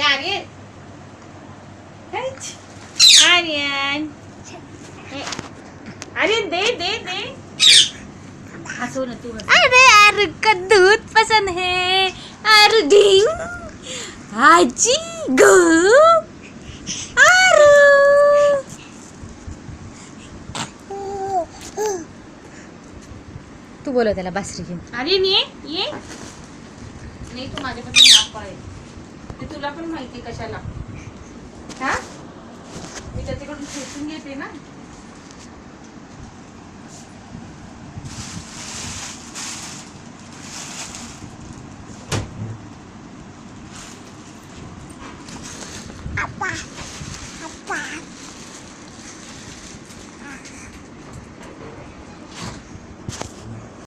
आर्यन आर्यन आर्यन दे दे दे हंसो ना तू अरे यार का दूध पसंद है अर्धी आजी गो आरू तू बोलव त्याला बासरी घेऊन. आर्यन ये नाही तू माझ्यापासून नाक पाळेल ते तुला पण माहिती कशाला हा मी त्याच्याकडून खेचून घेते ना.